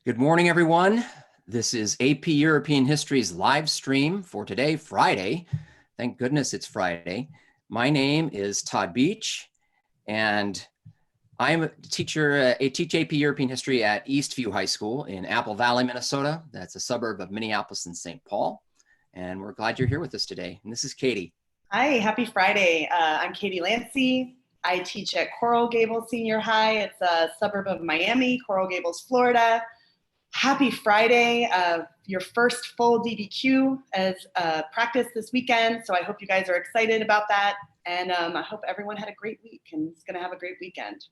Good morning, everyone. This is AP European History's live stream for today, Friday. Thank goodness it's Friday. My name is Todd Beach, and I'm a teacher. I teach AP European History at Eastview High School in Apple Valley, Minnesota. That's a suburb of Minneapolis and St. Paul. And we're glad you're here with us today. And this is Katie. Hi, happy Friday. I'm Katie Lancey. I teach at Coral Gables Senior High. It's a suburb of Miami, Coral Gables, Florida. Happy Friday, your first full DBQ as practice this weekend. So I hope you guys are excited about that. And I hope everyone had a great week and is gonna have a great weekend.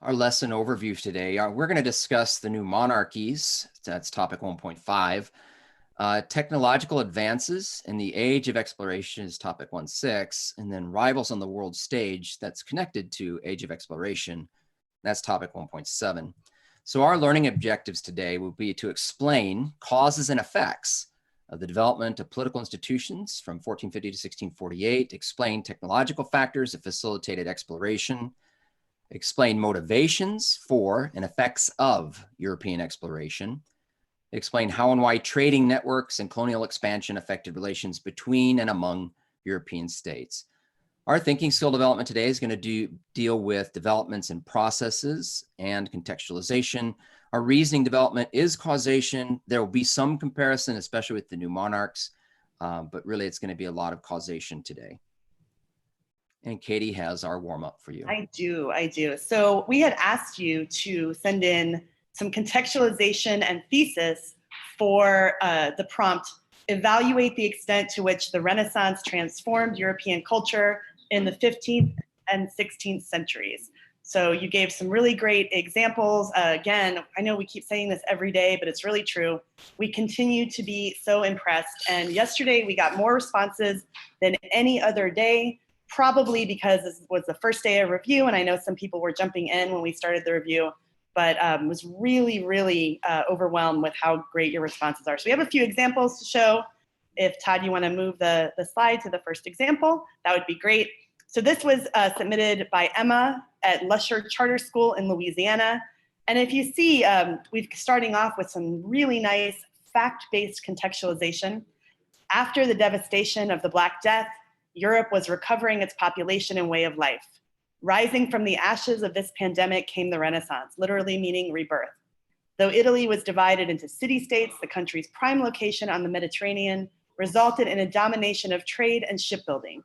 Our lesson overview today, we're going to discuss the new monarchies. That's topic 1.5. Technological advances in the age of exploration is topic 1.6, and then rivals on the world stage that's connected to age of exploration. That's topic 1.7. So our learning objectives today will be to explain causes and effects of the development of political institutions from 1450 to 1648, explain technological factors that facilitated exploration, explain motivations for and effects of European exploration, explain how and why trading networks and colonial expansion affected relations between and among European states. Our thinking skill development today is going to deal with developments in processes and contextualization. Our reasoning development is causation. There will be some comparison, especially with the new monarchs, but really it's going to be a lot of causation today. And Katie has our warm-up for you. I do. So we had asked you to send in some contextualization and thesis for the prompt, evaluate the extent to which the Renaissance transformed European culture in the 15th and 16th centuries. So you gave some really great examples. Again, I know we keep saying this every day, but it's really true. We continue to be so impressed. And yesterday we got more responses than any other day, probably because this was the first day of review, and I know some people were jumping in when we started the review, but was really overwhelmed with how great your responses are. So we have a few examples to show. If Todd, you want to move the slide to the first example, that would be great. So this was submitted by Emma at Lusher Charter School in Louisiana. And if you see, we're starting off with some really nice fact-based contextualization. After the devastation of the Black Death, Europe was recovering its population and way of life. Rising from the ashes of this pandemic came the Renaissance, literally meaning rebirth. Though Italy was divided into city-states, the country's prime location on the Mediterranean resulted in a domination of trade and shipbuilding.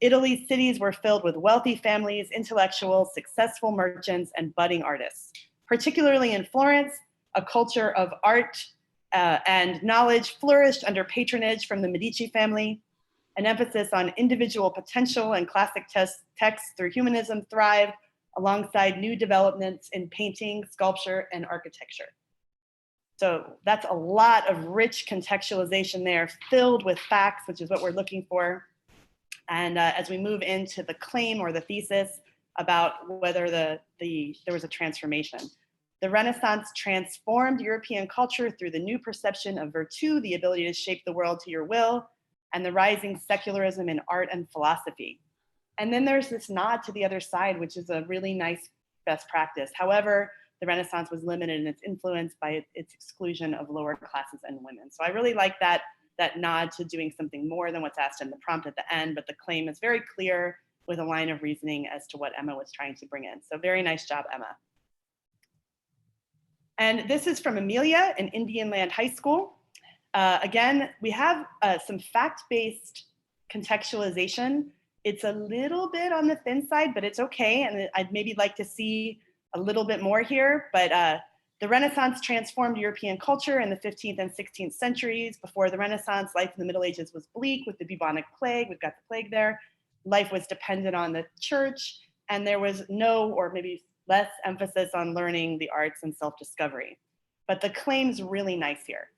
Italy's cities were filled with wealthy families, intellectuals, successful merchants, and budding artists. Particularly in Florence, a culture of art and knowledge flourished under patronage from the Medici family. An emphasis on individual potential and classic texts through humanism thrived alongside new developments in painting, sculpture, and architecture. So that's a lot of rich contextualization there, filled with facts, which is what we're looking for. And as we move into the claim or the thesis about whether there was a transformation. The Renaissance transformed European culture through the new perception of virtue, the ability to shape the world to your will, and the rising secularism in art and philosophy. And then there's this nod to the other side, which is a really nice best practice. However, the Renaissance was limited in its influence by its exclusion of lower classes and women. So I really like that nod to doing something more than what's asked in the prompt at the end, but the claim is very clear with a line of reasoning as to what Emma was trying to bring in. So very nice job, Emma. And this is from Amelia in Indian Land High School. Again, we have some fact-based contextualization. It's a little bit on the thin side, but it's okay. And I'd maybe like to see a little bit more here. But the Renaissance transformed European culture in the 15th and 16th centuries. Before the Renaissance, life in the Middle Ages was bleak with the bubonic plague. We've got the plague there. Life was dependent on the church, and there was no, or maybe less emphasis on learning the arts and self-discovery. But the claim's really nice here.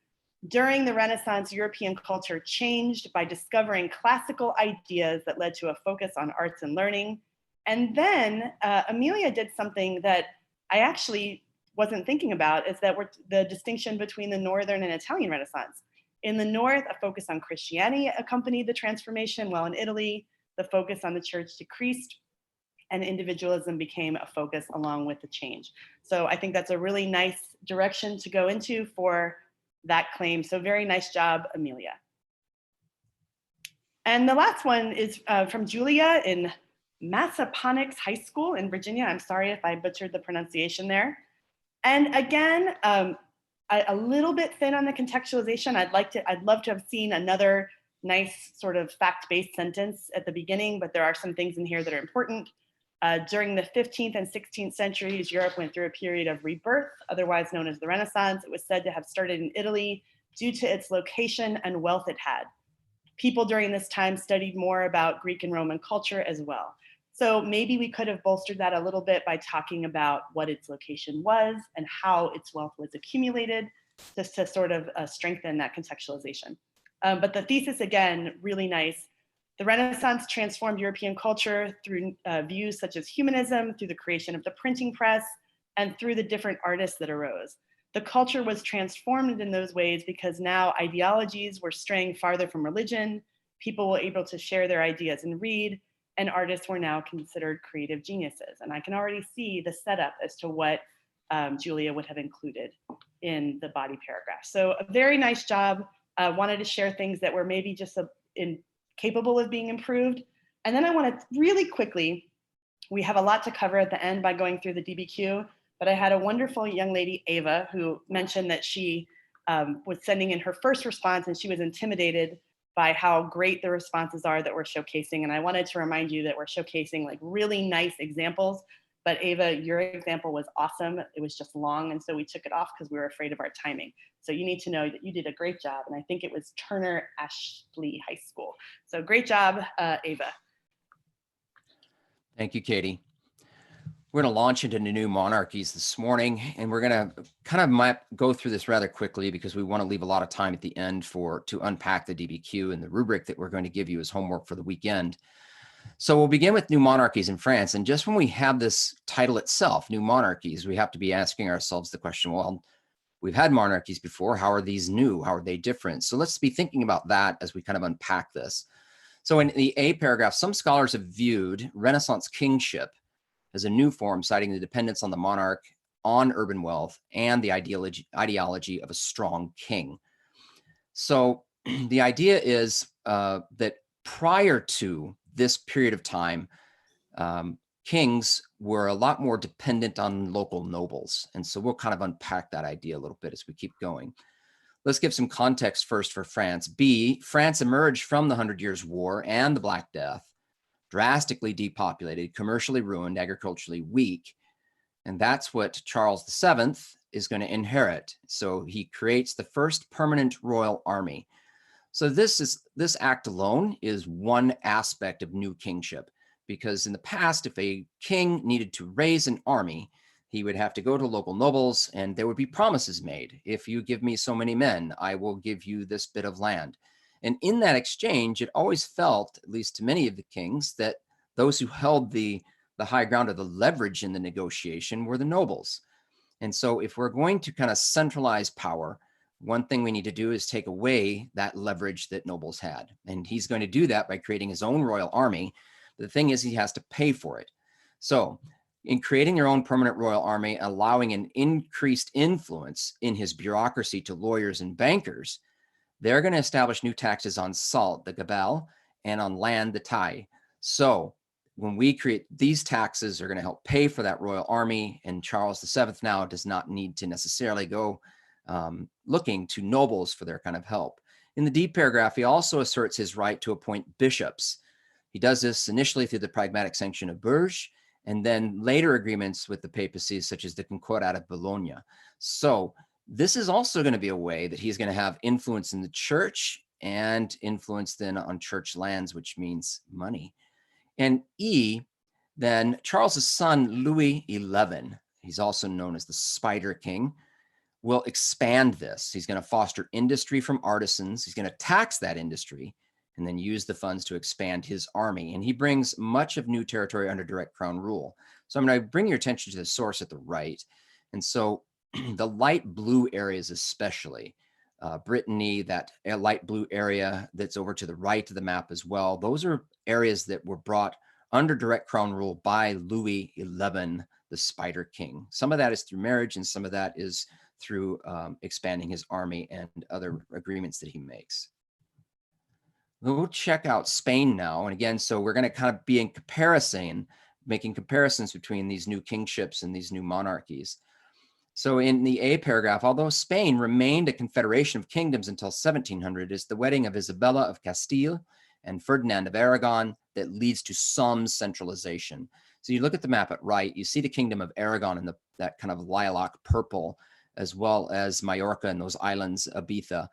During the Renaissance, European culture changed by discovering classical ideas that led to a focus on arts and learning. And then Amelia did something that I actually wasn't thinking about, is that the distinction between the Northern and Italian Renaissance. In the North, a focus on Christianity accompanied the transformation, while in Italy, the focus on the church decreased and individualism became a focus along with the change. So I think that's a really nice direction to go into for that claim. So very nice job, Amelia. And the last one is from Julia in Massaponax High School in Virginia. I'm sorry if I butchered the pronunciation there. And again, a little bit thin on the contextualization. I'd love to have seen another nice sort of fact-based sentence at the beginning, but there are some things in here that are important. During the 15th and 16th centuries, Europe went through a period of rebirth, otherwise known as the Renaissance. It was said to have started in Italy due to its location and wealth it had. People during this time studied more about Greek and Roman culture as well. So maybe we could have bolstered that a little bit by talking about what its location was and how its wealth was accumulated, just to sort of strengthen that contextualization. But the thesis, again, really nice. The Renaissance transformed European culture through views such as humanism, through the creation of the printing press, and through the different artists that arose. The culture was transformed in those ways because now ideologies were straying farther from religion, people were able to share their ideas and read, and artists were now considered creative geniuses. And I can already see the setup as to what Julia would have included in the body paragraph. So a very nice job. Wanted to share things that were maybe just capable of being improved. And then I want to really quickly, we have a lot to cover at the end by going through the DBQ, but I had a wonderful young lady, Ava, who mentioned that she was sending in her first response and she was intimidated by how great the responses are that we're showcasing. And I wanted to remind you that we're showcasing like really nice examples, but Ava, your example was awesome. It was just long, and so we took it off because we were afraid of our timing. So you need to know that you did a great job, and I think it was Turner Ashley High School. So great job, Ava. Thank you, Katie. We're going to launch into new monarchies this morning, and we're going to kind of go through this rather quickly because we want to leave a lot of time at the end to unpack the DBQ and the rubric that we're going to give you as homework for the weekend. So we'll begin with new monarchies in France. And just when we have this title itself, new monarchies, we have to be asking ourselves the question, well, we've had monarchies before. How are these new? How are they different? So let's be thinking about that as we kind of unpack this. So in the A paragraph, some scholars have viewed Renaissance kingship as a new form, citing the dependence on the monarch, on urban wealth, and the ideology of a strong king. So the idea is that prior to this period of time, kings were a lot more dependent on local nobles. And so we'll kind of unpack that idea a little bit as we keep going. Let's give some context first for France. B, France emerged from the 100 Years' War and the Black Death, drastically depopulated, commercially ruined, agriculturally weak. And that's what Charles VII is going to inherit. So he creates the first permanent royal army. So this act alone is one aspect of new kingship, because in the past, if a king needed to raise an army, he would have to go to local nobles and there would be promises made. If you give me so many men, I will give you this bit of land. And in that exchange, it always felt, at least to many of the kings, that those who held the high ground or the leverage in the negotiation were the nobles. And so if we're going to kind of centralize power, one thing we need to do is take away that leverage that nobles had. And he's going to do that by creating his own royal army. The thing is, he has to pay for it. So in creating your own permanent royal army, allowing an increased influence in his bureaucracy to lawyers and bankers, they're going to establish new taxes on salt, the gabelle, and on land, the taille. So when we create these taxes are going to help pay for that royal army, and Charles VII now does not need to necessarily go looking to nobles for their kind of help. In the D paragraph, he also asserts his right to appoint bishops. He does this initially through the pragmatic sanction of Bourges, and then later agreements with the papacy, such as the Concordat of Bologna. So this is also going to be a way that he's going to have influence in the church and influence then on church lands, which means money. And E, then Charles's son, Louis XI, he's also known as the Spider King, will expand this. He's going to foster industry from artisans. He's going to tax that industry and then use the funds to expand his army. And he brings much of new territory under direct crown rule. So I'm going to bring your attention to the source at the right. And so the light blue areas, especially Brittany, that light blue area that's over to the right of the map as well, those are areas that were brought under direct crown rule by Louis XI, the Spider King. Some of that is through marriage, and some of that is through expanding his army and other agreements that he makes. We'll check out Spain now. And again, so we're going to kind of be in comparison, making comparisons between these new kingships and these new monarchies. So in the A paragraph, although Spain remained a confederation of kingdoms until 1700, it's the wedding of Isabella of Castile and Ferdinand of Aragon that leads to some centralization. So you look at the map at right, you see the kingdom of Aragon in that kind of lilac purple, as well as Majorca and those islands, Ibiza.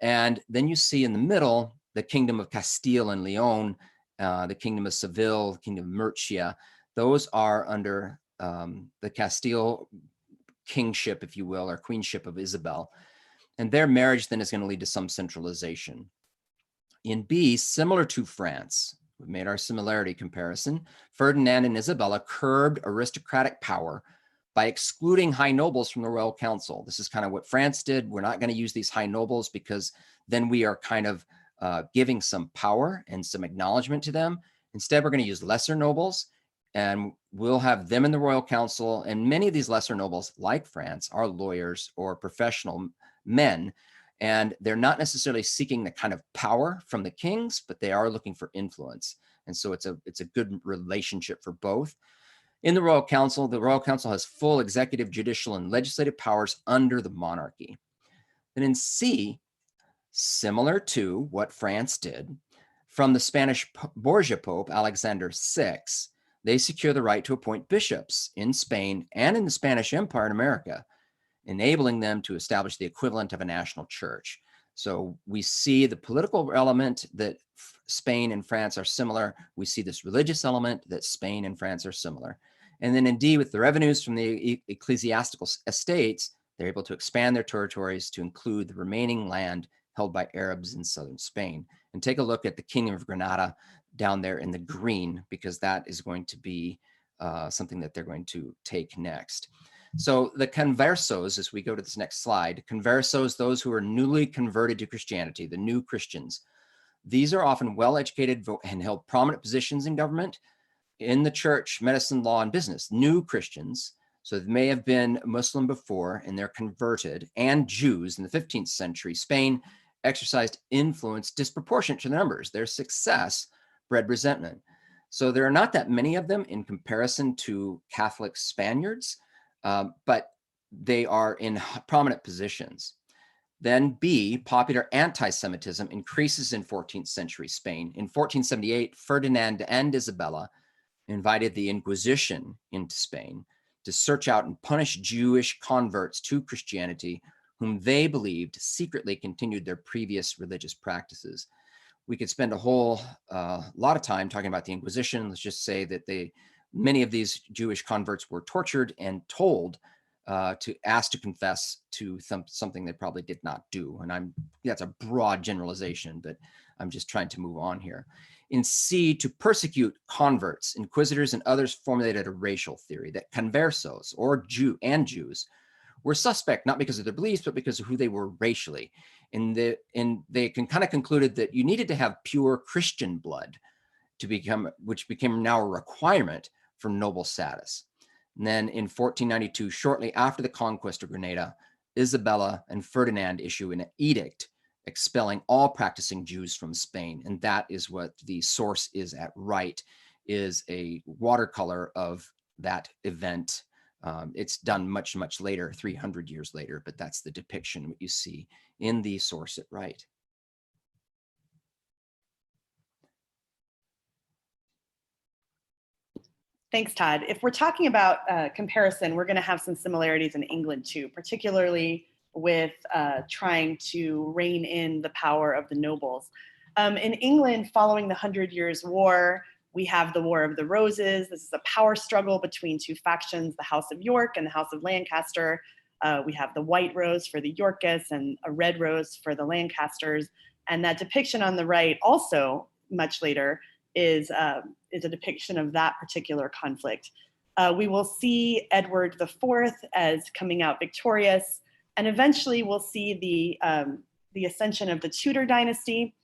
And then you see in the middle, the kingdom of Castile and Leon, the kingdom of Seville, the kingdom of Murcia. Those are under the Castile kingship, if you will, or queenship of Isabel. And their marriage then is going to lead to some centralization. In B, similar to France, we've made our similarity comparison, Ferdinand and Isabella curbed aristocratic power by excluding high nobles from the royal council. This is kind of what France did. We're not going to use these high nobles because then we are kind of giving some power and some acknowledgement to them. Instead, we're going to use lesser nobles, and we'll have them in the royal council. And many of these lesser nobles, like France, are lawyers or professional men. And they're not necessarily seeking the kind of power from the kings, but they are looking for influence. And so it's a good relationship for both. In the royal council has full executive, judicial, and legislative powers under the monarchy. And in C, similar to what France did, from the Spanish Borgia Pope, Alexander VI, they secure the right to appoint bishops in Spain and in the Spanish Empire in America, enabling them to establish the equivalent of a national church. So we see the political element that Spain and France are similar. We see this religious element that Spain and France are similar. And then indeed, with the revenues from the ecclesiastical estates, they're able to expand their territories to include the remaining land held by Arabs in southern Spain. And take a look at the Kingdom of Granada down there in the green, because that is going to be something that they're going to take next. So the conversos, as we go to this next slide, conversos, those who are newly converted to Christianity, the new Christians, these are often well-educated and held prominent positions in government, in the church, medicine, law, and business. New Christians, so they may have been Muslim before and they're converted, and Jews in the 15th century. Spain exercised influence disproportionate to their numbers. Their success bred resentment. So there are not that many of them in comparison to Catholic Spaniards, but they are in prominent positions. Then B, popular anti-Semitism increases in 14th century Spain. In 1478, Ferdinand and Isabella invited the Inquisition into Spain to search out and punish Jewish converts to Christianity, whom they believed secretly continued their previous religious practices. We could spend a whole lot of time talking about the Inquisition. Let's just say that many of these Jewish converts were tortured and told to ask to confess to something they probably did not do. And that's a broad generalization, but I'm just trying to move on here. In C, to persecute converts, inquisitors and others formulated a racial theory that conversos, or Jews, were suspect not because of their beliefs, but because of who they were racially. And they kind of concluded that you needed to have pure Christian blood which became now a requirement for noble status. And then in 1492, shortly after the conquest of Granada, Isabella and Ferdinand issue an edict expelling all practicing Jews from Spain. And that is what the source is at right, is a watercolor of that event. It's done much, much later, 300 years later, but that's the depiction what you see in the source at right. Thanks, Todd. If we're talking about comparison, we're going to have some similarities in England too, particularly with trying to rein in the power of the nobles. In England, following the 100 Years' War, we have the War of the Roses. This is a power struggle between two factions, the House of York and the House of Lancaster. We have the white rose for the Yorkists and a red rose for the Lancasters. And that depiction on the right, also much later, is a depiction of that particular conflict. We will see Edward IV as coming out victorious, and eventually we'll see the ascension of the Tudor dynasty.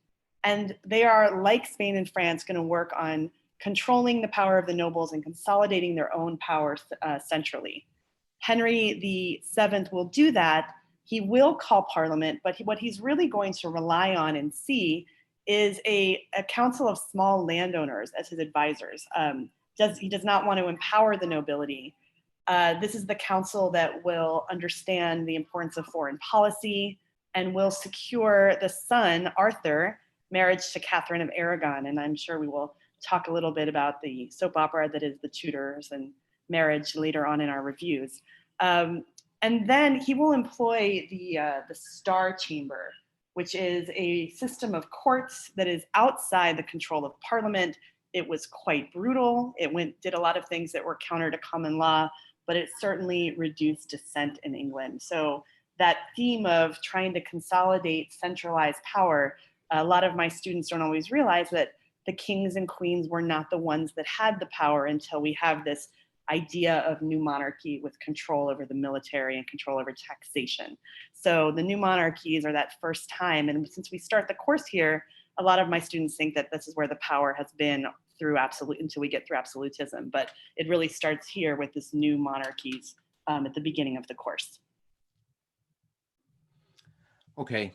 And they are, like Spain and France, going to work on controlling the power of the nobles and consolidating their own power centrally. Henry VII will do that. He will call Parliament, but what he's really going to rely on and see is a council of small landowners as his advisors. He does not want to empower the nobility. This is the council that will understand the importance of foreign policy and will secure the son, Arthur, marriage to Catherine of Aragon. And I'm sure we will talk a little bit about the soap opera that is The Tudors and marriage later on in our reviews. And then he will employ the Star Chamber, which is a system of courts that is outside the control of Parliament. It was quite brutal. It did a lot of things that were counter to common law, but it certainly reduced dissent in England. So that theme of trying to consolidate centralized power, a lot of my students don't always realize that the kings and queens were not the ones that had the power until we have this idea of new monarchy with control over the military and control over taxation. So the new monarchies are that first time. And since we start the course here, a lot of my students think that this is where the power has been through until we get through absolutism. But it really starts here with this new monarchies at the beginning of the course. Okay.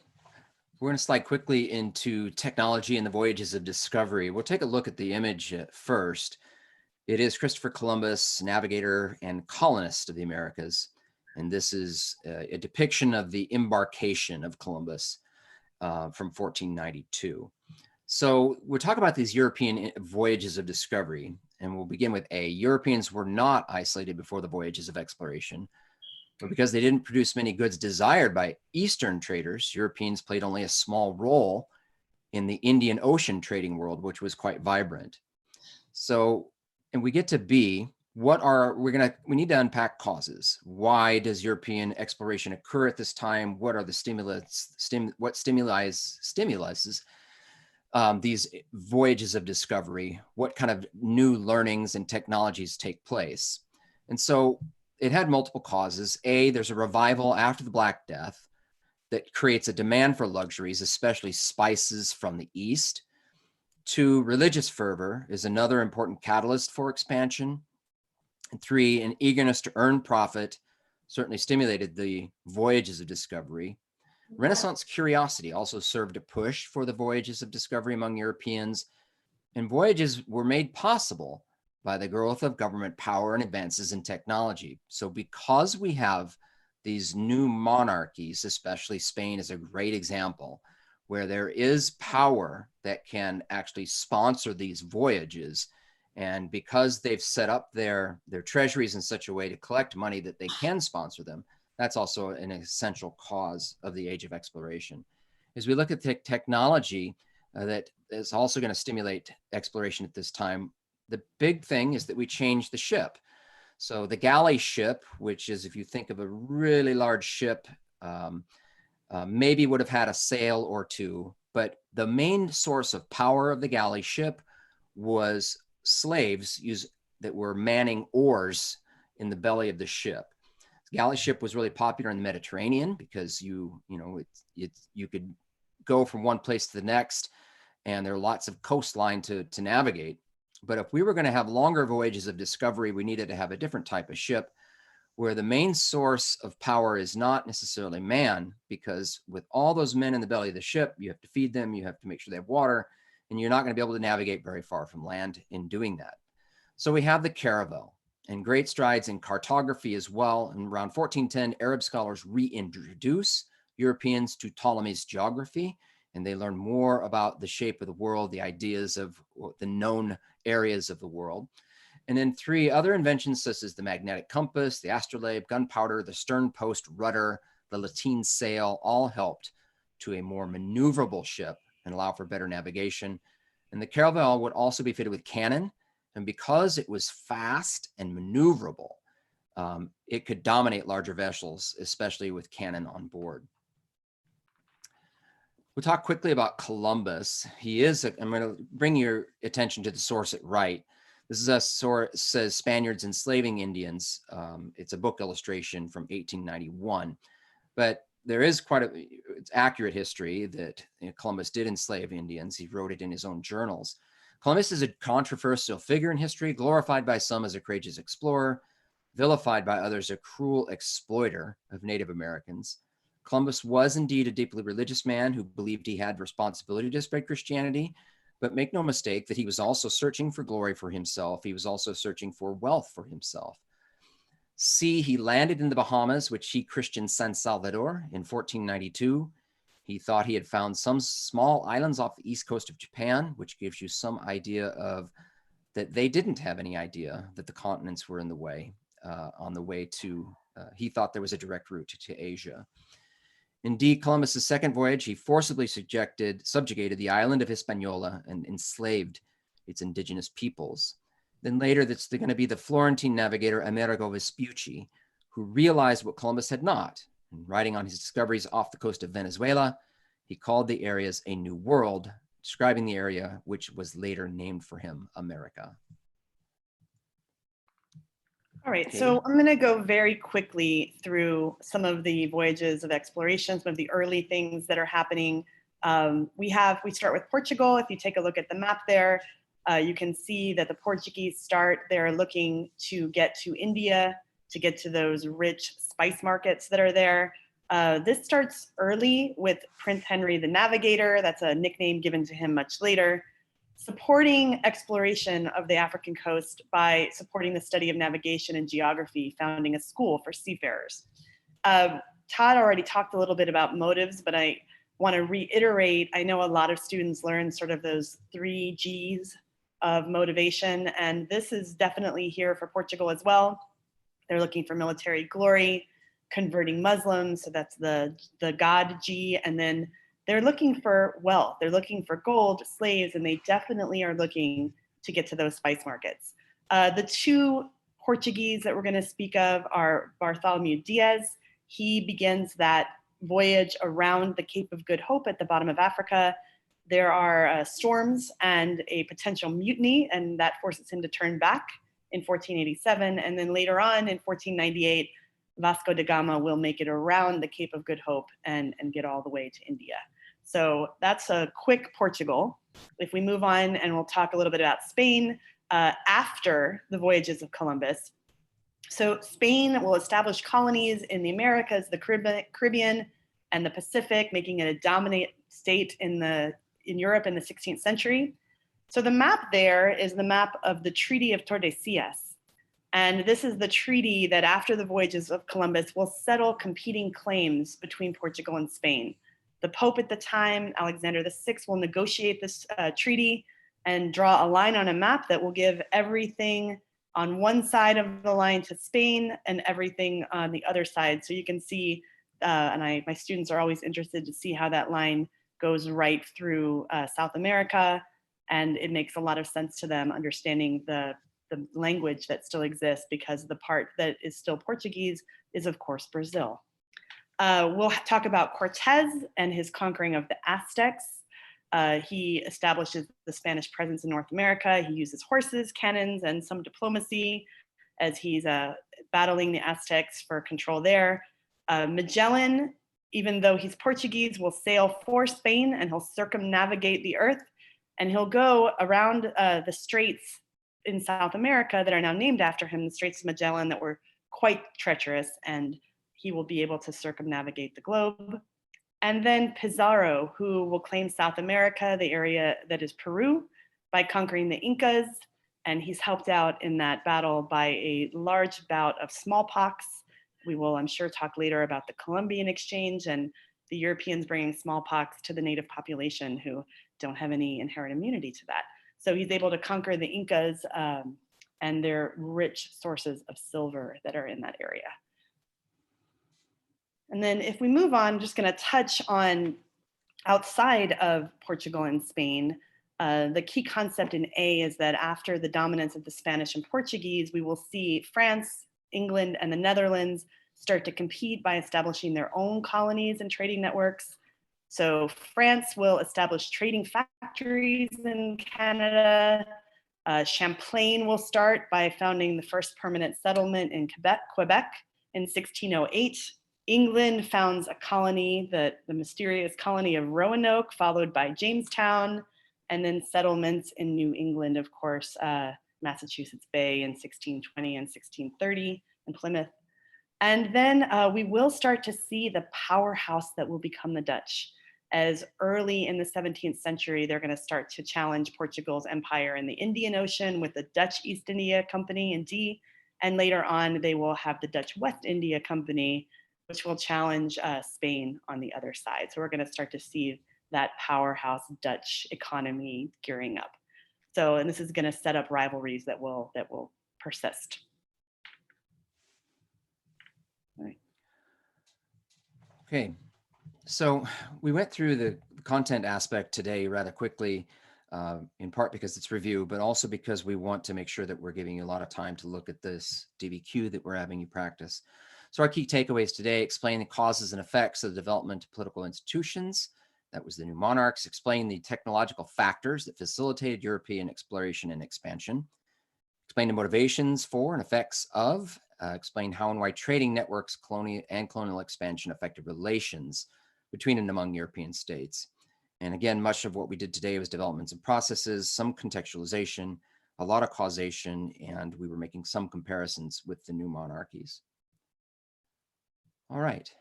We're going to slide quickly into technology and the voyages of discovery. We'll take a look at the image first. It is Christopher Columbus, navigator and colonist of the Americas. And this is a depiction of the embarkation of Columbus from 1492. So we'll talk about these European voyages of discovery. And we'll begin with A. Europeans were not isolated before the voyages of exploration. But because they didn't produce many goods desired by Eastern traders, Europeans played only a small role in the Indian Ocean trading world, which was quite vibrant. So, and we get to B, we need to unpack causes. Why does European exploration occur at this time? What are the what stimuluses these voyages of discovery? What kind of new learnings and technologies take place? And so it had multiple causes. A, there's a revival after the Black Death that creates a demand for luxuries, especially spices from the East. 2, religious fervor is another important catalyst for expansion. And 3, an eagerness to earn profit certainly stimulated the voyages of discovery. Renaissance curiosity also served a push for the voyages of discovery among Europeans, and voyages were made possible by the growth of government power and advances in technology. So because we have these new monarchies, especially Spain is a great example, where there is power that can actually sponsor these voyages. And because they've set up their treasuries in such a way to collect money that they can sponsor them, that's also an essential cause of the age of exploration. As we look at the technology that is also going to stimulate exploration at this time, the big thing is that we changed the ship. So the galley ship, which is, if you think of a really large ship, maybe would have had a sail or two, but the main source of power of the galley ship was slaves that were manning oars in the belly of the ship. The galley ship was really popular in the Mediterranean because you could go from one place to the next, and there are lots of coastline to navigate. But if we were going to have longer voyages of discovery, we needed to have a different type of ship where the main source of power is not necessarily man, because with all those men in the belly of the ship, you have to feed them, you have to make sure they have water, and you're not going to be able to navigate very far from land in doing that. So we have the caravel and great strides in cartography as well. And around 1410, Arab scholars reintroduce Europeans to Ptolemy's geography, and they learn more about the shape of the world, the ideas of the known areas of the world. And then 3 other inventions, such as the magnetic compass, the astrolabe, gunpowder, the stern post rudder, the lateen sail, all helped to a more maneuverable ship and allow for better navigation. And the caravel would also be fitted with cannon. And because it was fast and maneuverable, it could dominate larger vessels, especially with cannon on board. We'll talk quickly about Columbus. I'm going to bring your attention to the source at right. This is a source that says Spaniards enslaving Indians. It's a book illustration from 1891. But there is it's accurate history that Columbus did enslave Indians. He wrote it in his own journals. Columbus is a controversial figure in history, glorified by some as a courageous explorer, vilified by others a cruel exploiter of Native Americans. Columbus was indeed a deeply religious man who believed he had responsibility to spread Christianity, but make no mistake that he was also searching for glory for himself. He was also searching for wealth for himself. He landed in the Bahamas, which he christened San Salvador in 1492. He thought he had found some small islands off the east coast of Japan, which gives you some idea of that they didn't have any idea that the continents were in the way, on the way to, he thought there was a direct route to Asia. Indeed, Columbus's second voyage, he forcibly subjugated the island of Hispaniola and enslaved its indigenous peoples. Then later, that's going to be the Florentine navigator Amerigo Vespucci, who realized what Columbus had not. And writing on his discoveries off the coast of Venezuela, he called the areas a new world, describing the area which was later named for him, America. All right, so I'm going to go very quickly through some of the voyages of exploration, some of the early things that are happening. We start with Portugal. If you take a look at the map there, you can see that the Portuguese they're looking to get to India, to get to those rich spice markets that are there. This starts early with Prince Henry the Navigator. That's a nickname given to him much later, supporting exploration of the African coast by supporting the study of navigation and geography, founding a school for seafarers. Todd already talked a little bit about motives, but I want to reiterate, I know a lot of students learn sort of those 3 G's of motivation, and this is definitely here for Portugal as well. They're looking for military glory, converting Muslims, so that's the God G, and then they're looking for wealth. They're looking for gold, slaves, and they definitely are looking to get to those spice markets. The 2 Portuguese that we're going to speak of are Bartholomew Diaz. He begins that voyage around the Cape of Good Hope at the bottom of Africa. There are storms and a potential mutiny, and that forces him to turn back in 1487. And then later on in 1498, Vasco da Gama will make it around the Cape of Good Hope and get all the way to India. So that's a quick Portugal. If we move on, and we'll talk a little bit about Spain after the voyages of Columbus. So Spain will establish colonies in the Americas, the Caribbean, and the Pacific, making it a dominant state in Europe in the 16th century. So the map there is the map of the Treaty of Tordesillas. And this is the treaty that after the voyages of Columbus will settle competing claims between Portugal and Spain. The Pope at the time, Alexander VI, will negotiate this treaty and draw a line on a map that will give everything on one side of the line to Spain and everything on the other side. So you can see, my students are always interested to see how that line goes right through South America, and it makes a lot of sense to them understanding the language that still exists, because the part that is still Portuguese is, of course, Brazil. We'll talk about Cortez and his conquering of the Aztecs. He establishes the Spanish presence in North America. He uses horses, cannons, and some diplomacy as he's battling the Aztecs for control there. Magellan, even though he's Portuguese, will sail for Spain, and he'll circumnavigate the earth, and he'll go around the straits in South America that are now named after him, the Straits of Magellan, that were quite treacherous, and he will be able to circumnavigate the globe. And then Pizarro, who will claim South America, the area that is Peru, by conquering the Incas, and he's helped out in that battle by a large bout of smallpox. We will, I'm sure, talk later about the Columbian exchange and the Europeans bringing smallpox to the native population who don't have any inherent immunity to that. So he's able to conquer the Incas and their rich sources of silver that are in that area. And then if we move on, I'm just going to touch on outside of Portugal and Spain. The key concept in A is that after the dominance of the Spanish and Portuguese, we will see France, England, and the Netherlands start to compete by establishing their own colonies and trading networks. So France will establish trading factories in Canada. Champlain will start by founding the first permanent settlement in Quebec in 1608. England founds a colony, the mysterious colony of Roanoke, followed by Jamestown, and then settlements in New England, of course, Massachusetts Bay in 1620 and 1630, and Plymouth. And then we will start to see the powerhouse that will become the Dutch. As early in the 17th century, they're going to start to challenge Portugal's empire in the Indian Ocean with the Dutch East India Company in D. And later on, they will have the Dutch West India Company, which will challenge Spain on the other side. So we're going to start to see that powerhouse Dutch economy gearing up. So, and this is going to set up rivalries that will persist. All right. Okay, so we went through the content aspect today rather quickly, in part because it's review, but also because we want to make sure that we're giving you a lot of time to look at this DBQ that we're having you practice. So our key takeaways today: explain the causes and effects of the development of political institutions. That was the new monarchs. Explain the technological factors that facilitated European exploration and expansion. Explain the motivations for and effects of. Explain how and why trading networks, colonial expansion affected relations between and among European states. And again, much of what we did today was developments and processes, some contextualization, a lot of causation, and we were making some comparisons with the new monarchies. All right.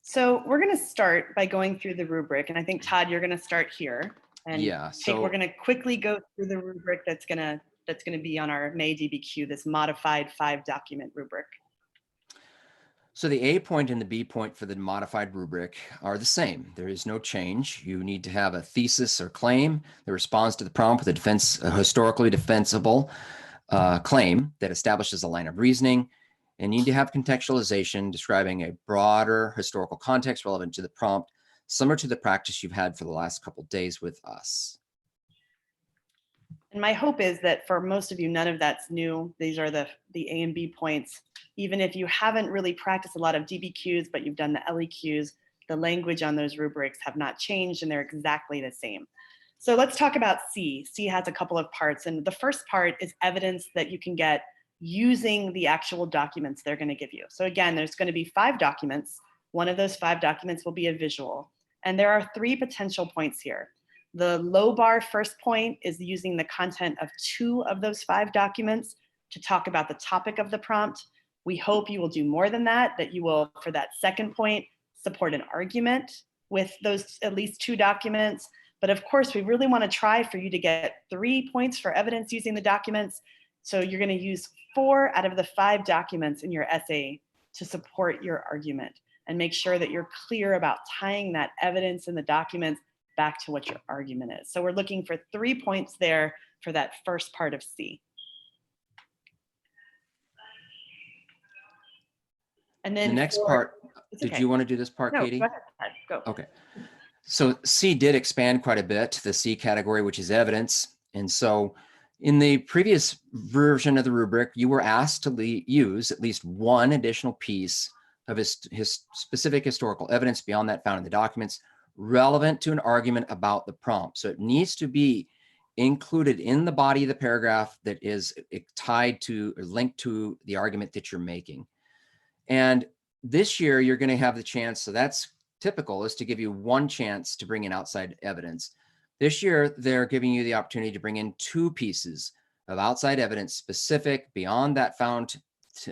So we're going to start by going through the rubric, and I think, Todd, you're going to start here. And yeah, so we're going to quickly go through the rubric that's going to be on our May DBQ, this modified 5-document rubric. So the A point and the B point for the modified rubric are the same. There is no change. You need to have a thesis or claim that responds to the prompt with a historically defensible claim that establishes a line of reasoning. And you need to have contextualization describing a broader historical context relevant to the prompt, similar to the practice you've had for the last couple of days with us. And my hope is that for most of you, none of that's new. These are the A and B points. Even if you haven't really practiced a lot of DBQs, but you've done the LEQs, the language on those rubrics have not changed and they're exactly the same. So let's talk about C. C has a couple of parts. And the first part is evidence that you can get using the actual documents they're going to give you. So again, there's going to be 5 documents. One of those 5 documents will be a visual. And there are 3 potential points here. The low bar first point is using the content of 2 of those 5 documents to talk about the topic of the prompt. We hope you will do more than that you will, for that second point, support an argument with those at least 2 documents. But of course, we really want to try for you to get 3 points for evidence using the documents. So you're going to use 4 out of the 5 documents in your essay to support your argument, and make sure that you're clear about tying that evidence in the documents back to what your argument is. So we're looking for 3 points there for that first part of C. And then the next part, did you want to do this part, No, Katie? go ahead, go. Okay. So C did expand quite a bit, the C category, which is evidence. And so in the previous version of the rubric, you were asked to use at least one additional piece of his specific historical evidence beyond that found in the documents relevant to an argument about the prompt. So it needs to be included in the body of the paragraph that is tied to or linked to the argument that you're making. And this year you're going to have the chance, so that's typical, is to give you one chance to bring in outside evidence. This year, they're giving you the opportunity to bring in 2 pieces of outside evidence specific beyond that found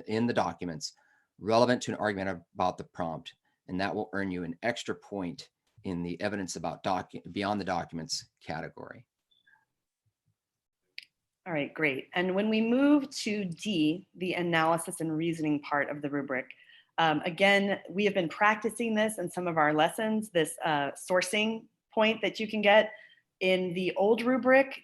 in the documents, relevant to an argument about the prompt. And that will earn you an extra point in the evidence about beyond the documents category. All right, great. And when we move to D, the analysis and reasoning part of the rubric, again, we have been practicing this in some of our lessons, this sourcing point that you can get. In the old rubric,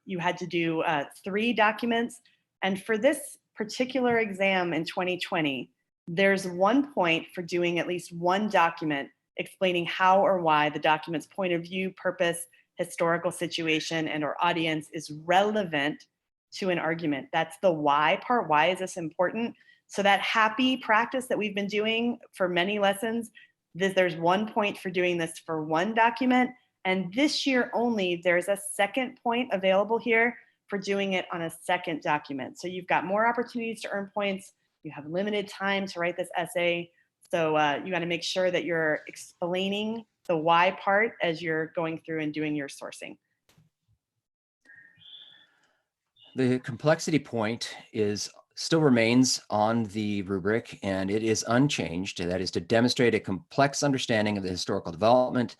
you had to do 3 documents. And for this particular exam in 2020, there's 1 point for doing at least 1 document explaining how or why the document's point of view, purpose, historical situation, and or audience is relevant to an argument. That's the why part. Why is this important? So that happy practice that we've been doing for many lessons, there's 1 point for doing this for 1 document. And this year only, there's a second point available here for doing it on a second document. So you've got more opportunities to earn points You have limited time to write this essay. So you got to make sure that you're explaining the why part as you're going through and doing your sourcing. The complexity point still remains on the rubric, and it is unchanged. That is to demonstrate a complex understanding of the historical development.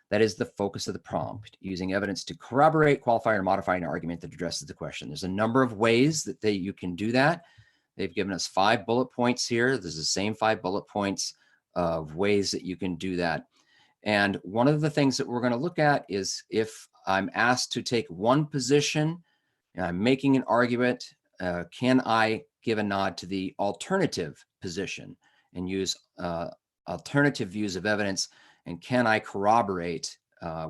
That is the focus of the prompt, using evidence to corroborate, qualify, or modify an argument that addresses the question. There's a number of ways that you can do that. They've given us 5 bullet points here. There's the same 5 bullet points of ways that you can do that. And one of the things that we're going to look at is if I'm asked to take one position and I'm making an argument, can I give a nod to the alternative position and use alternative views of evidence? And can I corroborate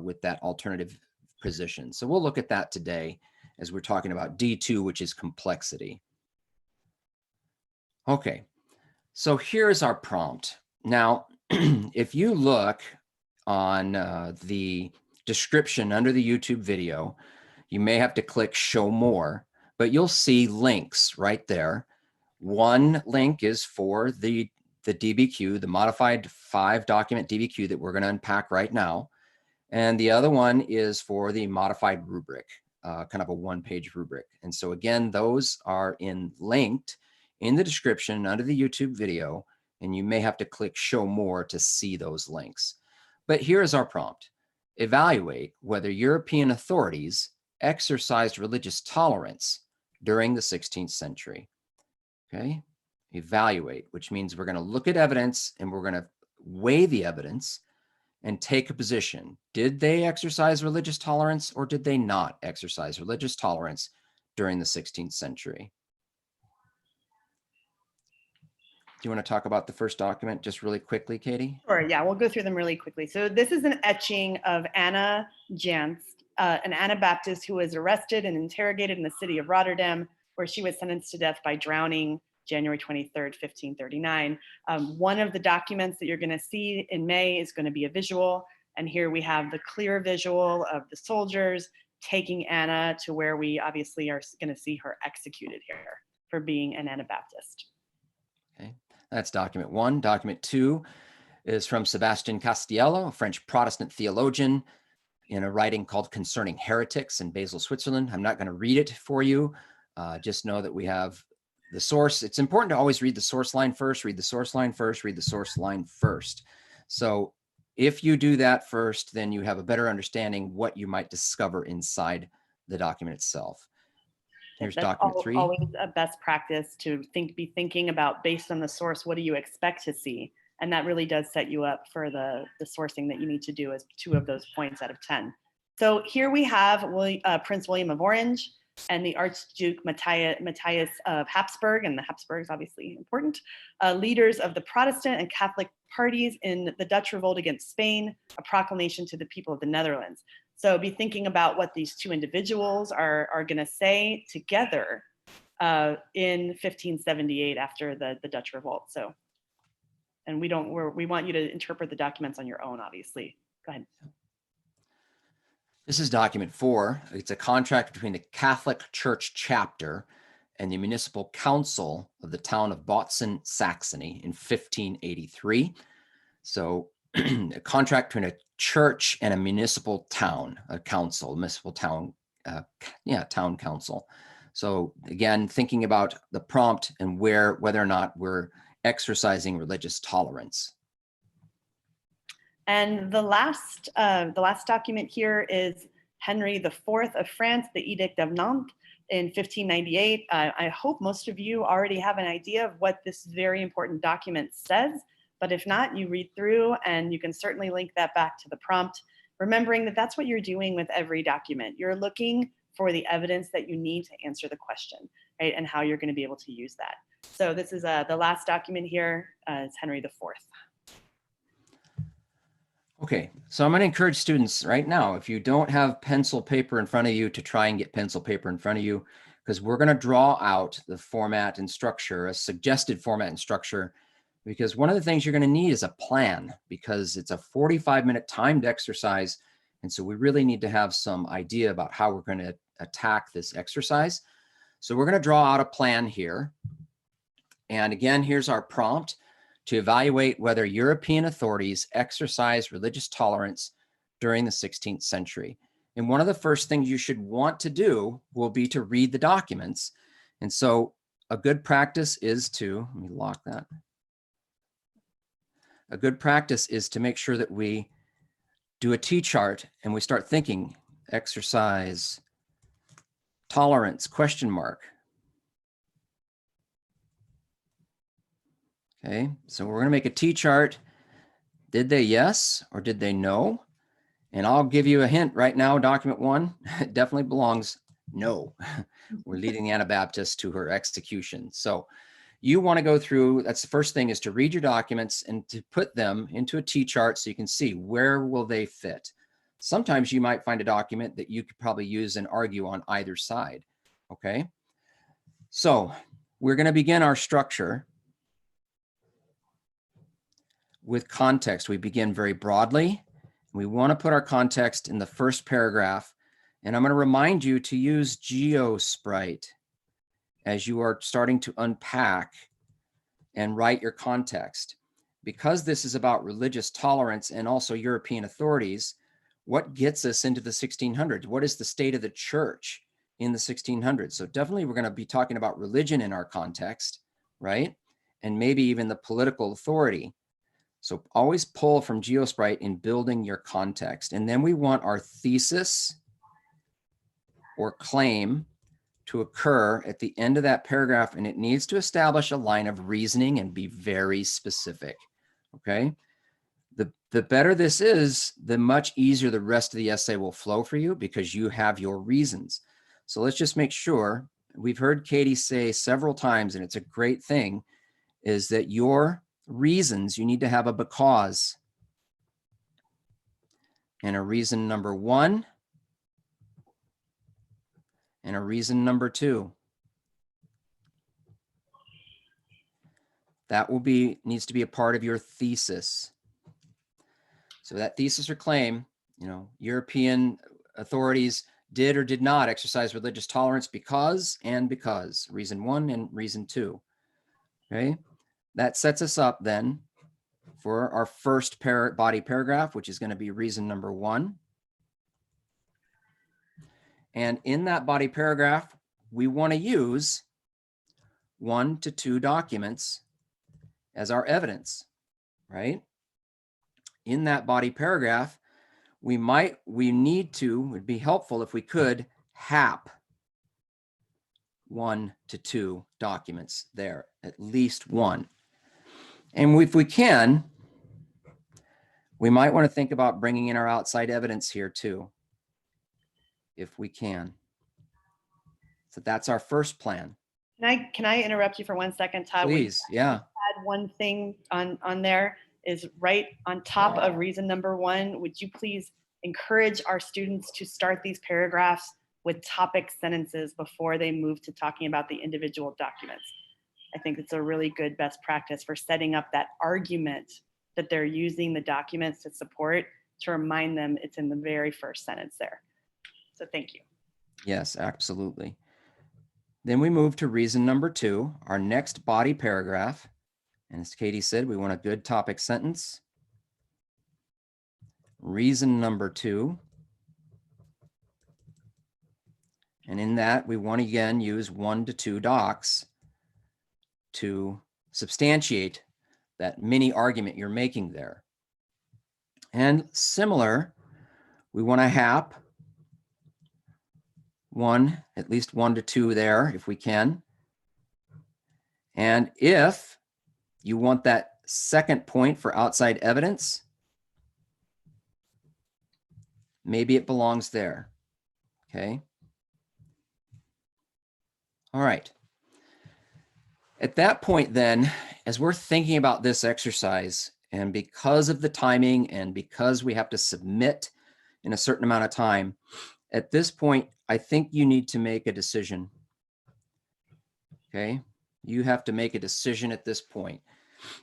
with that alternative position? So we'll look at that today as we're talking about D2, which is complexity. Okay, so here's our prompt. Now, if you look on the description under the YouTube video, you may have to click show more, but you'll see links right there. One link is for the DBQ, the modified 5-document DBQ that we're going to unpack right now. And the other one is for the modified rubric, kind of a 1-page rubric. And so again, those are linked in the description under the YouTube video, and you may have to click show more to see those links. But here's our prompt. Evaluate whether European authorities exercised religious tolerance during the 16th century. Okay. Evaluate, which means we're going to look at evidence and we're going to weigh the evidence and take a position. Did they exercise religious tolerance or did they not exercise religious tolerance during the 16th century? Do you want to talk about the first document just really quickly, Katie? Sure, yeah, we'll go through them really quickly. So this is an etching of Anna Janst, an Anabaptist who was arrested and interrogated in the city of Rotterdam, where she was sentenced to death by drowning January 23rd, 1539. One of the documents that you're going to see in May is going to be a visual. And here we have the clear visual of the soldiers taking Anna to where we obviously are going to see her executed here for being an Anabaptist. Okay, that's document 1. Document 2 is from Sebastian Castiello, a French Protestant theologian, in a writing called Concerning Heretics in Basel, Switzerland. I'm not going to read it for you. Just know that we have the source. It's important to always read the source line first, read the source line first, read the source line first. So if you do that first, then you have a better understanding what you might discover inside the document itself. Here's document 3. Always a best practice to be thinking about, based on the source, what do you expect to see? And that really does set you up for the sourcing that you need to do as 2 of those points out of 10. So here we have Prince William of Orange and the Archduke Matthias of Habsburg, and the Habsburgs obviously important, leaders of the Protestant and Catholic parties in the Dutch revolt against Spain, a proclamation to the people of the Netherlands. So be thinking about what these 2 individuals are going to say together in 1578 after the Dutch revolt. So, and we want you to interpret the documents on your own, obviously. Go ahead. This is document 4. It's a contract between the Catholic Church chapter and the municipal council of the town of Botzen, Saxony in 1583. So a contract between a church and a municipal town, a council, municipal town, town council. So again, thinking about the prompt and whether or not we're exercising religious tolerance. And the last document here is Henry IV of France, the Edict of Nantes in 1598. I hope most of you already have an idea of what this very important document says, but if not, you read through and you can certainly link that back to the prompt, remembering that that's what you're doing with every document. You're looking for the evidence that you need to answer the question, right, and how you're going to be able to use that. So this is the last document here. It's Henry IV. Okay, so I'm going to encourage students right now, if you don't have pencil paper in front of you, to try and get pencil paper in front of you, because we're going to draw out the format and structure, a suggested format and structure, because one of the things you're going to need is a plan, because it's a 45-minute timed exercise. And so we really need to have some idea about how we're going to attack this exercise. So we're going to draw out a plan here. And again, here's our prompt: to evaluate whether European authorities exercised religious tolerance during the 16th century. And one of the first things you should want to do will be to read the documents. And so a good practice is to, let me lock that. A good practice is to make sure that we do a T-chart and we start thinking exercise, tolerance, question mark. Okay, so we're going to make a T-chart. Did they yes or did they no? And I'll give you a hint right now, document 1, it definitely belongs no. We're leading the Anabaptist to her execution. So you want to go through, that's the first thing, is to read your documents and to put them into a T-chart so you can see where will they fit. Sometimes you might find a document that you could probably use and argue on either side. Okay, so we're going to begin our structure with context. We begin very broadly. We want to put our context in the first paragraph, and I'm going to remind you to use GeoSprite as you are starting to unpack and write your context. Because this is about religious tolerance and also European authorities, what gets us into the 1600s? What is the state of the church in the 1600s? So definitely we're going to be talking about religion in our context, right? And maybe even the political authority. So always pull from GeoSprite in building your context. And then we want our thesis or claim to occur at the end of that paragraph, and it needs to establish a line of reasoning and be very specific. Okay, the better this is, the much easier the rest of the essay will flow for you because you have your reasons. So let's just make sure, we've heard Katie say several times, and it's a great thing, is that your reasons, you need to have a because and a reason number 1 and a reason number 2. That will be, needs to be a part of your thesis. So that thesis or claim, European authorities did or did not exercise religious tolerance because and because, reason 1 and reason 2. Okay, that sets us up then for our first body paragraph, which is going to be reason number 1. And in that body paragraph, we want to use 1 to 2 documents as our evidence, right? In that body paragraph, it'd be helpful if we could hap 1 to 2 documents there, at least 1. And if we can, we might want to think about bringing in our outside evidence here too, if we can. So that's our first plan. Can I interrupt you for 1 second, Todd? Please, yeah. Add one thing on there is right on top of reason number 1. Would you please encourage our students to start these paragraphs with topic sentences before they move to talking about the individual documents? I think it's a really good best practice for setting up that argument that they're using the documents to support, to remind them it's in the very first sentence there. So thank you. Yes, absolutely. Then we move to reason number 2, our next body paragraph. And as Katie said, we want a good topic sentence. Reason number 2. And in that, we want to again use 1 to 2 docs to substantiate that mini argument you're making there. And similar, we want to hap at least 1 to 2 there if we can. And if you want that second point for outside evidence, maybe it belongs there. Okay. All right. At that point then, as we're thinking about this exercise, and because of the timing and because we have to submit in a certain amount of time, at this point, I think you need to make a decision. Okay. You have to make a decision at this point.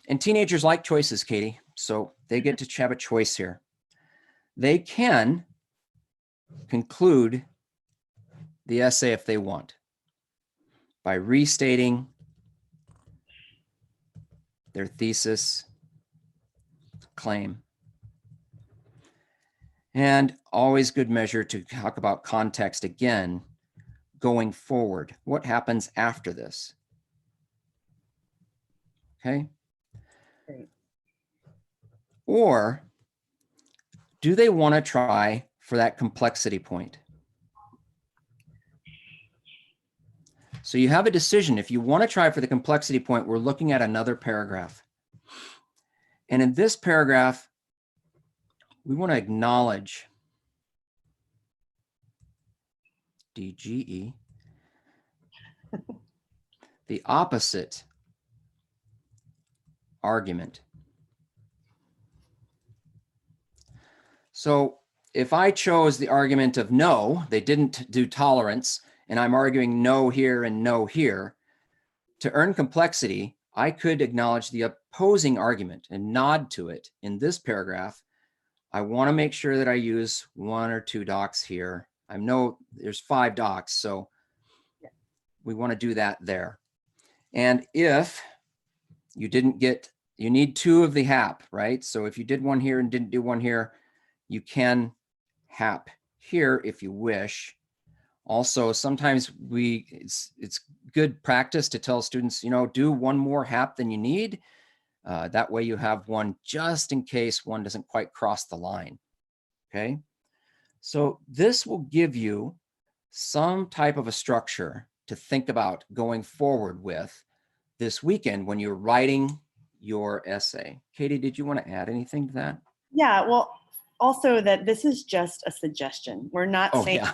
And teenagers like choices, Katie. So they get to have a choice here. They can conclude the essay if they want by restating their thesis claim. And always good measure to talk about context again, going forward. What happens after this? Okay. Great. Or do they want to try for that complexity point? So you have a decision. If you want to try for the complexity point, we're looking at another paragraph. And in this paragraph, we want to acknowledge DGE, the opposite argument. So if I chose the argument of no, they didn't do tolerance, and I'm arguing no here and no here, to earn complexity, I could acknowledge the opposing argument and nod to it in this paragraph. I want to make sure that I use 1 or 2 docs here. I know there's 5 docs, so we want to do that there. And if you didn't get, you need 2 of the HAP, right? So if you did one here and didn't do one here, you can HAP here if you wish. Also, sometimes it's good practice to tell students, you know, do 1 more HAP than you need. That way you have one just in case one doesn't quite cross the line. Okay. So this will give you some type of a structure to think about going forward with this weekend when you're writing your essay. Katie, did you want to add anything to that? Yeah, well, also that this is just a suggestion. We're not saying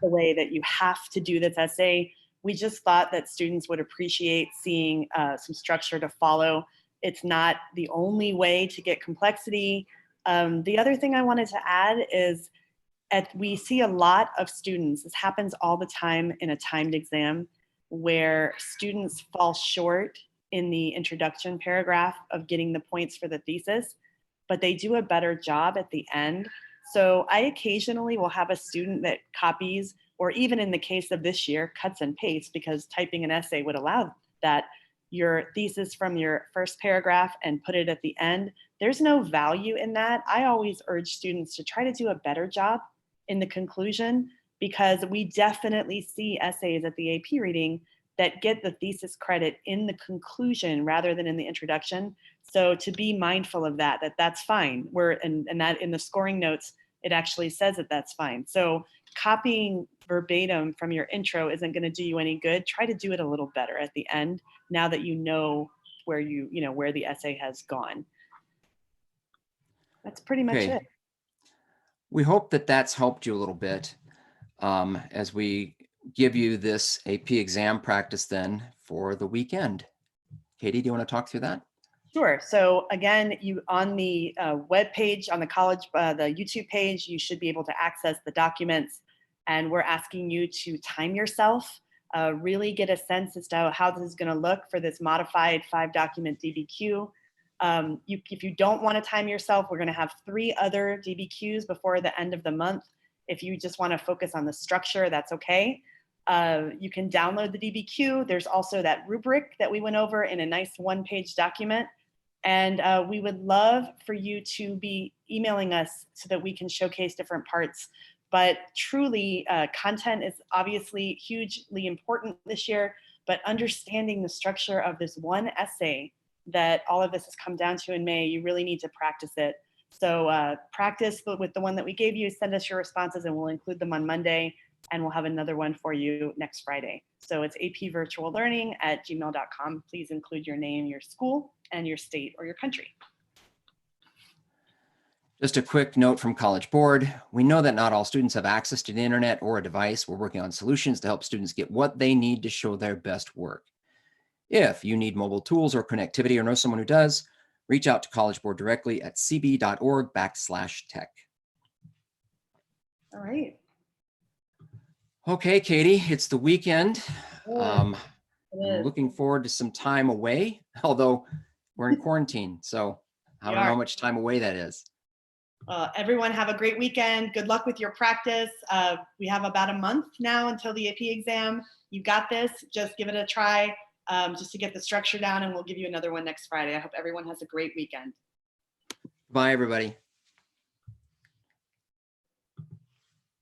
the way that you have to do this essay. We just thought that students would appreciate seeing some structure to follow. It's not the only way to get complexity. The other thing I wanted to add is we see a lot of students, this happens all the time in a timed exam, where students fall short in the introduction paragraph of getting the points for the thesis, but they do a better job at the end. So I occasionally will have a student that copies, or even in the case of this year, cuts and pastes, because typing an essay would allow that, your thesis from your first paragraph and put it at the end. There's no value in that. I always urge students to try to do a better job in the conclusion, because we definitely see essays at the AP reading that get the thesis credit in the conclusion rather than in the introduction. So to be mindful of that, that's fine. And that in the scoring notes, it actually says that that's fine. So copying verbatim from your intro isn't going to do you any good. Try to do it a little better at the end, now that you know where where the essay has gone. That's pretty much it. We hope that that's helped you a little bit as we give you this AP exam practice then for the weekend. Katie, do you want to talk through that? Sure. So again, you on the web page, on the college, the YouTube page, you should be able to access the documents, and we're asking you to time yourself, really get a sense as to how this is going to look for this modified 5-document DBQ. If you don't want to time yourself, we're going to have 3 other DBQs before the end of the month. If you just want to focus on the structure, that's okay. You can download the DBQ. There's also that rubric that we went over in a nice 1-page document. And we would love for you to be emailing us so that we can showcase different parts. But truly, content is obviously hugely important this year, but understanding the structure of this one essay that all of this has come down to in May, you really need to practice it. So practice with the one that we gave you, send us your responses, and we'll include them on Monday, and we'll have another one for you next Friday. So it's apvirtuallearning@gmail.com. Please include your name, your school, and your state or your country. Just a quick note from College Board. We know that not all students have access to the internet or a device. We're working on solutions to help students get what they need to show their best work. If you need mobile tools or connectivity or know someone who does, reach out to College Board directly at cb.org/tech. All right. Okay, Katie, it's the weekend. I'm looking forward to some time away, although we're in quarantine, so I don't know how much time away that is. Everyone have a great weekend. Good luck with your practice. We have about a month now until the AP exam. You got this. Just give it a try. just to get the structure down, and we'll give you another one next Friday. I hope everyone has a great weekend. Bye, everybody.